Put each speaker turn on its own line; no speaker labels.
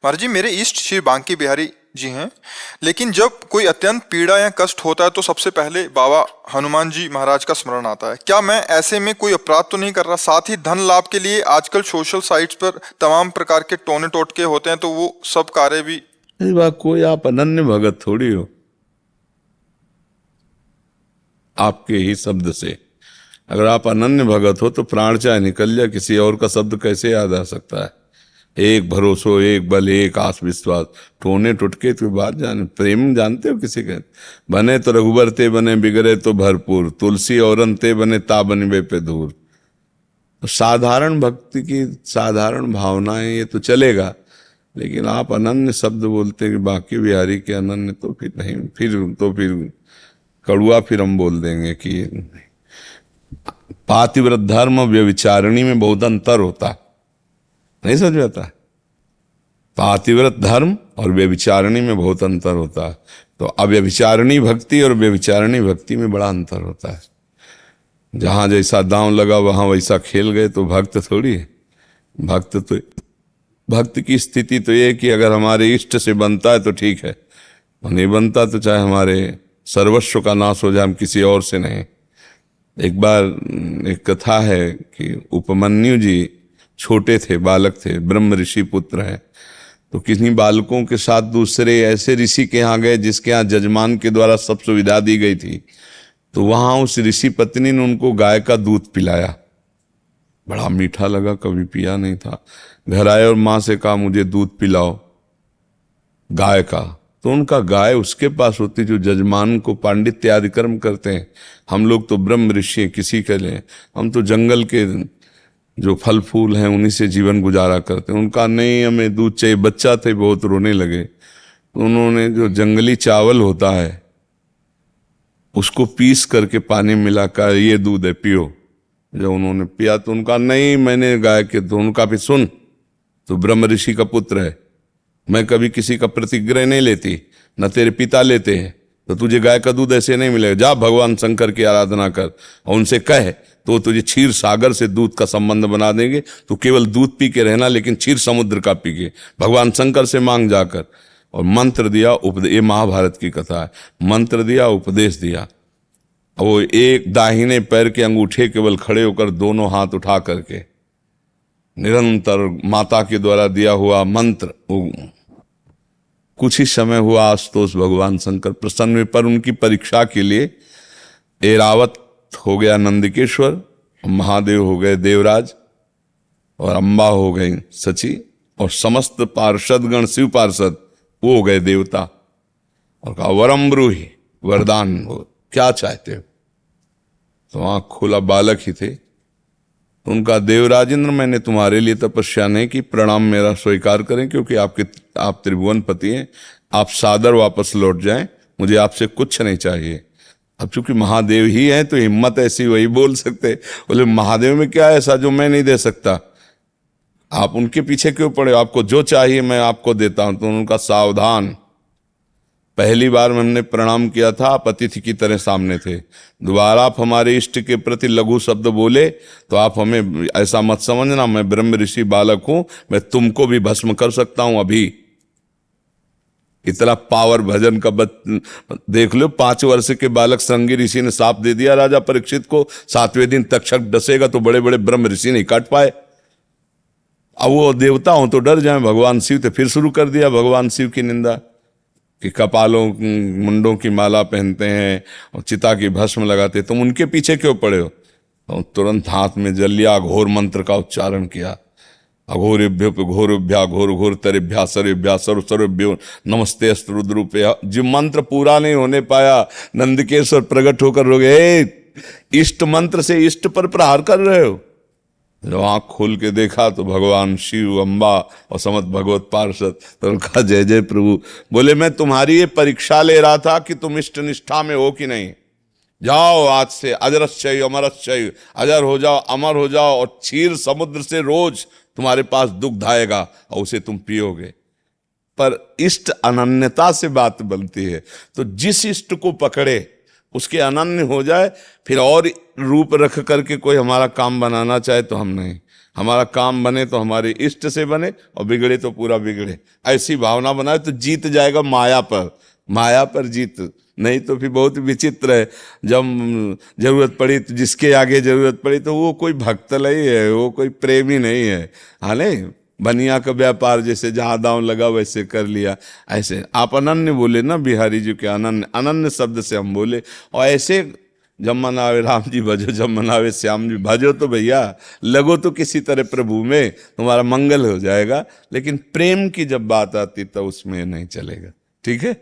महाराज जी, मेरे इष्ट श्री बांके बिहारी जी हैं। लेकिन जब कोई अत्यंत पीड़ा या कष्ट होता है तो सबसे पहले बाबा हनुमान जी महाराज का स्मरण आता है। क्या मैं ऐसे में कोई अपराध तो नहीं कर रहा? साथ ही धन लाभ के लिए आजकल सोशल साइट्स पर तमाम प्रकार के टोने टोटके होते हैं, तो वो सब कार्य भी।
इस बात कोई आप अनन्य भगत थोड़ी हो। आपके ही शब्द से अगर आप अनन्य भगत हो तो प्राण चाहे निकल जाए, किसी और का शब्द कैसे याद आ सकता है। एक भरोसो, एक बल, एक आस विश्वास, टोने टुटके की बात जाने। प्रेम जानते हो किसी के? बने तो रघुबर ते बने, बिगड़े तो भरपूर, तुलसी औरन ते बने, ता बनिबे पे दूर। तो साधारण भक्ति की साधारण भावनाएं ये तो चलेगा, लेकिन आप अनन्य शब्द बोलते कि बांके बिहारी के अनन्य, तो फिर नहीं, फिर कड़ुआ फिर हम बोल देंगे कि पातिव्रत धर्म व्यभिचारिणी में बहुत अंतर होता है। नहीं समझ में आता? पातिव्रत धर्म और व्यभिचारिणी में बहुत अंतर होता है। तो अव्यभिचारिणी भक्ति और व्यभिचारिणी भक्ति में बड़ा अंतर होता है। जहां जैसा दांव लगा वहां वैसा खेल गए तो भक्त थोड़ी है। भक्त की स्थिति तो ये कि अगर हमारे इष्ट से बनता है तो ठीक है, और नहीं बनता तो चाहे हमारे सर्वस्व का नाश हो जाए, हम किसी और से नहीं। एक बार एक कथा है कि उपमन्यु जी छोटे थे, बालक थे, ब्रह्म ऋषि पुत्र हैं। तो किन्हीं बालकों के साथ दूसरे ऐसे ऋषि के यहाँ गए जिसके यहाँ जजमान के द्वारा सब सुविधा दी गई थी। तो वहां उस ऋषि पत्नी ने उनको गाय का दूध पिलाया। बड़ा मीठा लगा, कभी पिया नहीं था। घर आए और माँ से कहा मुझे दूध पिलाओ गाय का। तो उनका गाय उसके पास होती जो जजमान को पांडित्य आदि कर्म करते हैं। हम लोग तो ब्रह्म ऋषि हैं, किसी के लिए हम तो जंगल के जो फल फूल हैं उन्हीं से जीवन गुजारा करते हैं। उनका नहीं, हमें दूध चाहिए। बच्चा थे, बहुत रोने लगे। तो उन्होंने जो जंगली चावल होता है उसको पीस करके पानी मिलाकर ये दूध है पियो। जब उन्होंने पिया तो उनका नहीं, मैंने गाय के। तो उनका भी सुन, तो ब्रह्म ऋषि का पुत्र है, मैं कभी किसी का प्रतिग्रह नहीं लेती, न तेरे पिता लेते हैं, तो तुझे गाय का दूध ऐसे नहीं मिलेगा। जा भगवान शंकर की आराधना कर और उनसे कह, तो तुझे क्षीर सागर से दूध का संबंध बना देंगे। तो केवल दूध पी के रहना, लेकिन क्षीर समुद्र का पी के। भगवान शंकर से मांग जाकर। और मंत्र दिया, उपदेश। ये महाभारत की कथा है। मंत्र दिया, उपदेश दिया। वो एक दाहिने पैर के अंगूठे केवल खड़े होकर दोनों हाथ उठा करके निरंतर माता के द्वारा दिया हुआ मंत्र, कुछ ही समय हुआ आशुतोष भगवान शंकर प्रसन्न हुए। पर उनकी परीक्षा के लिए ऐरावत हो गया नंदिकेश्वर, महादेव हो गए देवराज, और अम्बा हो गई सची, और समस्त पार्षदगण शिव पार्षद वो हो गए देवता। और कहा वरम ब्रूहि, वरदान हो, क्या चाहते हो? तो आंख खोला, बालक ही थे। तो उनका देवराजेंद्र, मैंने तुम्हारे लिए तपस्या नहीं की, प्रणाम मेरा स्वीकार करें, क्योंकि आप त्रिभुवन पति हैं। आप सादर वापस लौट जाएं, मुझे आपसे कुछ नहीं चाहिए। अब चूंकि महादेव ही हैं तो हिम्मत ऐसी वही बोल सकते। बोले महादेव में क्या ऐसा जो मैं नहीं दे सकता? आप उनके पीछे क्यों पड़े? आपको जो चाहिए मैं आपको देता हूं। तो उनका सावधान, पहली बार हमने प्रणाम किया था, आप अतिथि की तरह सामने थे। दोबारा आप हमारे इष्ट के प्रति लघु शब्द बोले तो आप हमें ऐसा मत समझना, मैं ब्रह्म ऋषि बालक हूं, मैं तुमको भी भस्म कर सकता हूं अभी। इतना पावर भजन का देख लो। 5 वर्ष के बालक श्रृंगी ऋषि ने साप दे दिया राजा परीक्षित को, 7वें दिन तक्षक डसेगा तो बड़े बड़े ब्रह्म ऋषि नहीं काट पाए। अब वो देवता हो तो डर जाए। भगवान शिव तो फिर शुरू कर दिया भगवान शिव की निंदा कि कपालों मुंडों की माला पहनते हैं और चिता की भस्म लगाते, तुम उनके पीछे क्यों पड़े हो? तो तुरंत हाथ में जल लिया, घोर मंत्र का उच्चारण किया। अघोरेभ्यो घोरभ्या घोर घोर तरेभ्या सर्वेभ्या सर्व सर्वेभ्यो नमस्ते अस्त्र रुद्रूपया। जो मंत्र पूरा नहीं होने पाया, नंदकेश्वर प्रकट होकर रोगे, इष्ट मंत्र से इष्ट पर प्रहार कर रहे हो। जब आंख खोल के देखा तो भगवान शिव, अम्बा और समस्त भगवत पार्षद। तो उनका जय जय प्रभु। बोले मैं तुम्हारी ये परीक्षा ले रहा था कि तुम इष्ट निष्ठा में हो कि नहीं। जाओ आज से अजरश्चय अमरश्चय, अजर हो जाओ, अमर हो जाओ, और क्षीर समुद्र से रोज तुम्हारे पास दुग्ध आएगा और उसे तुम पियोगे। पर इष्ट अनन्यता से बात बनती है। तो जिस इष्ट को पकड़े उसके अनन्य हो जाए। फिर और रूप रख करके कोई हमारा काम बनाना चाहे तो हम नहीं। हमारा काम बने तो हमारे इष्ट से बने और बिगड़े तो पूरा बिगड़े, ऐसी भावना बनाए तो जीत जाएगा माया पर जीत। नहीं तो फिर बहुत विचित्र है, जब जरूरत पड़ी तो जिसके आगे जरूरत पड़ी तो वो कोई भक्त नहीं है, वो कोई प्रेमी नहीं है। हाँ नहीं, बनिया का व्यापार जैसे जहाँ दांव लगा वैसे कर लिया। ऐसे आप अनन्य बोले ना, बिहारी जी के अनन्य, अनन्य शब्द से हम बोले। और ऐसे जब मनावे राम जी भजो, जब मनावे श्याम जी भजो, तो भैया लगो तो किसी तरह प्रभु में, तुम्हारा मंगल हो जाएगा। लेकिन प्रेम की जब बात आती तो उसमें नहीं चलेगा। ठीक है।